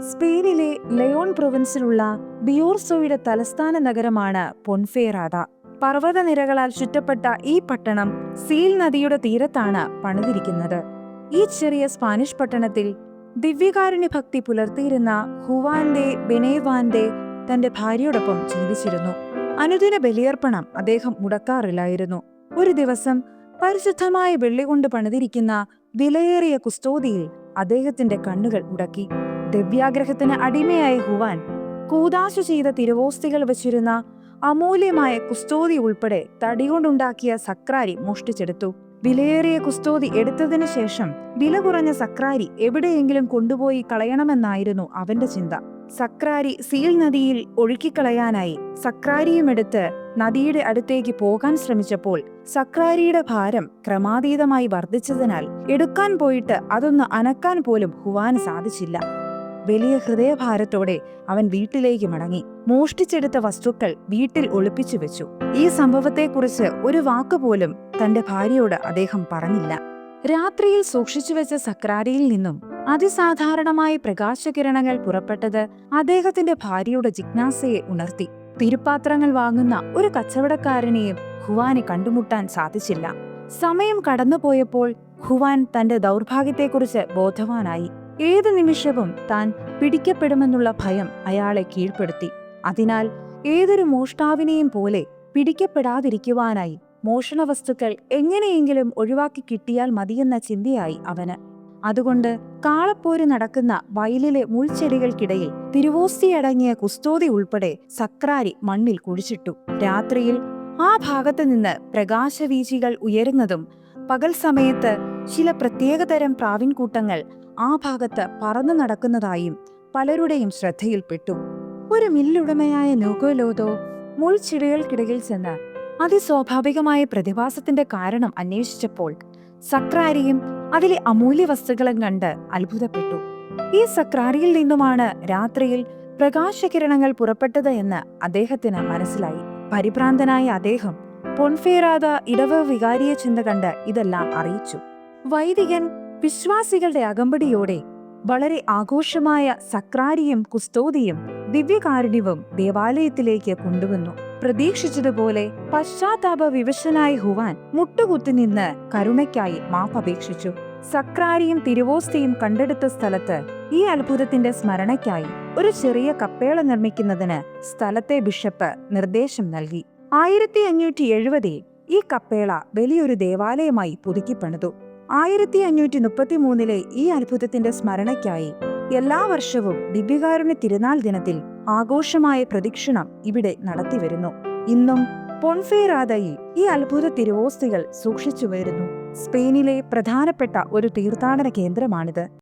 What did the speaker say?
സ്പെയിനിലെ ലയോൺ പ്രൊവിൻസിലുള്ള ബിയോർസോയുടെ തലസ്ഥാന നഗരമാണ് പൊൻഫെറാദ. പർവ്വതനിരകളാൽ ചുറ്റപ്പെട്ട ഈ പട്ടണം സീൽ നദിയുടെ തീരത്താണ് പണിതിരിക്കുന്നത്. ഈ ചെറിയ സ്പാനിഷ് പട്ടണത്തിൽ ദിവ്യകാരുണ്യ ഭക്തി പുലർത്തിയിരുന്ന ഹുവാൻ ദെ ബെനേവാൻഡെ തന്റെ ഭാര്യയോടൊപ്പം ജീവിച്ചിരുന്നു. അനുദിന ബലിയർപ്പണം അദ്ദേഹം മുടക്കാറില്ലായിരുന്നു. ഒരു ദിവസം പരിശുദ്ധമായ വെള്ളി കൊണ്ട് പണിതിരിക്കുന്ന വിലയേറിയ കുസ്തോതിയിൽ അദ്ദേഹത്തിന്റെ കണ്ണുകൾ ഉടക്കി. ദിവ്യാഗ്രഹത്തിന് അടിമയായ ഹുവാൻ കൂദാശ ചെയ്ത തിരുവോസ്തികൾ വച്ചിരുന്ന അമൂല്യമായ കുസ്തോതി ഉൾപ്പെടെ തടികൊണ്ടുണ്ടാക്കിയ സക്രാരി മോഷ്ടിച്ചെടുത്തു. വിലയേറിയ കുസ്തോതി എടുത്തതിനു ശേഷം വില കുറഞ്ഞ സക്രാരി എവിടെയെങ്കിലും കൊണ്ടുപോയി കളയണമെന്നായിരുന്നു അവന്റെ ചിന്ത. സക്രാരി സീൽ നദിയിൽ ഒഴുക്കിക്കളയാനായി സക്രാരിയുമെടുത്ത് നദിയുടെ അടുത്തേക്ക് പോകാൻ ശ്രമിച്ചപ്പോൾ സക്രാരിയുടെ ഭാരം ക്രമാതീതമായി വർദ്ധിച്ചതിനാൽ എടുക്കാൻ പോയിട്ട് അതൊന്ന് അനക്കാൻ പോലും ഹുവാന് സാധിച്ചില്ല. വലിയ ഹൃദയഭാരത്തോടെ അവൻ വീട്ടിലേക്ക് മടങ്ങി. മോഷ്ടിച്ചെടുത്ത വസ്തുക്കൾ വീട്ടിൽ ഒളിപ്പിച്ചു വെച്ചു. ഈ സംഭവത്തെക്കുറിച്ച് ഒരു വാക്കുപോലും തന്റെ ഭാര്യയോട് അദ്ദേഹം പറഞ്ഞില്ല. രാത്രിയിൽ സൂക്ഷിച്ചുവെച്ച സക്രാരിയിൽ നിന്നും അതിസാധാരണമായ പ്രകാശകിരണങ്ങൾ പുറപ്പെട്ടത് അദ്ദേഹത്തിന്റെ ഭാര്യയുടെ ജിജ്ഞാസയെ ഉണർത്തി. തിരുപ്പാത്രങ്ങൾ വാങ്ങുന്ന ഒരു കച്ചവടക്കാരനെയും ഹുവാനെ കണ്ടുമുട്ടാൻ സാധിച്ചില്ല. സമയം കടന്നുപോയപ്പോൾ ഹുവാൻ തന്റെ ദൗർഭാഗ്യത്തെക്കുറിച്ച് ബോധവാനായി. ഏതു നിമിഷവും താൻ പിടിക്കപ്പെടുമെന്നുള്ള ഭയം അയാളെ കീഴ്പ്പെടുത്തി. അതിനാൽ ഏതൊരു മോഷ്ടാവിനെയും പോലെ പിടിക്കപ്പെടാതിരിക്കുവാനായി മോഷണ വസ്തുക്കൾ എങ്ങനെയെങ്കിലും ഒഴിവാക്കി കിട്ടിയാൽ മതിയെന്ന ചിന്തയായി അവന്. അതുകൊണ്ട് കാളപ്പോര് നടക്കുന്ന വയലിലെ മുൾച്ചെടികൾക്കിടയിൽ തിരുവോസ്തിയടങ്ങിയ കുസ്തോതി ഉൾപ്പെടെ സക്രാരി മണ്ണിൽ കുഴിച്ചിട്ടു. രാത്രിയിൽ ആ ഭാഗത്ത് നിന്ന് പ്രകാശവീചികൾ ഉയരുന്നതും പകൽ സമയത്ത് ചില പ്രത്യേകതരം പ്രാവിൻകൂട്ടങ്ങൾ ആ ഭാഗത്ത് പറന്നു നടക്കുന്നതായും പലരുടെയും ശ്രദ്ധയിൽപ്പെട്ടു. ഒരു മില്ലുടമയായ നോഗോലോദോ മുൾച്ചെടികൾക്കിടയിൽ ചെന്ന് അതിസ്വാഭാവികമായ പ്രതിഭാസത്തിന്റെ കാരണം അന്വേഷിച്ചപ്പോൾ സക്രാരിയും അതിലെ അമൂല്യ വസ്തുക്കളും കണ്ട് അത്ഭുതപ്പെട്ടു. ഈ സക്രാരിയിൽ നിന്നുമാണ് രാത്രിയിൽ പ്രകാശകിരണങ്ങൾ പുറപ്പെട്ടത് എന്ന് അദ്ദേഹത്തിന് മനസ്സിലായി. പരിഭ്രാന്തനായ അദ്ദേഹം പൊൻഫെറാദ ഇടവ വികാരിയെ ചിന്ത കണ്ട് ഇതെല്ലാം അറിയിച്ചു. വൈദികൻ വിശ്വാസികളുടെ അകമ്പടിയോടെ വളരെ ആഘോഷമായ സക്രാരിയും കുസ്തോതിയും ദിവ്യകാരുണ്യവും ദേവാലയത്തിലേക്ക് കൊണ്ടുവന്നു. പ്രതീക്ഷിച്ചതുപോലെ പശ്ചാത്താപ വിവശനായ ഹുവാൻ മുട്ടുകുത്തി നിന്ന് കരുണയ്ക്കായി മാപ്പപേക്ഷിച്ചു. സക്രാരിയും തിരുവോസ്തിയും കണ്ടെടുത്ത സ്ഥലത്ത് ഈ അത്ഭുതത്തിന്റെ സ്മരണയ്ക്കായി ഒരു ചെറിയ കപ്പേള നിർമ്മിക്കുന്നതിന് സ്ഥലത്തെ ബിഷപ്പ് നിർദ്ദേശം നൽകി. 1570 ഈ കപ്പേള വലിയൊരു ദേവാലയമായി പുതുക്കിപ്പണിതു. 1533 ഈ അത്ഭുതത്തിന്റെ സ്മരണയ്ക്കായി എല്ലാ വർഷവും ദിവ്യകാരുണ്യ തിരുനാൾ ദിനത്തിൽ ആഘോഷമായ പ്രദക്ഷിണം ഇവിടെ നടത്തിവരുന്നു. ഇന്നും പൊൻഫെറാദയിൽ ഈ അത്ഭുത തിരുവോസ്തികൾ സൂക്ഷിച്ചു വരുന്നു. സ്പെയിനിലെ പ്രധാനപ്പെട്ട ഒരു തീർത്ഥാടന കേന്ദ്രമാണിത്.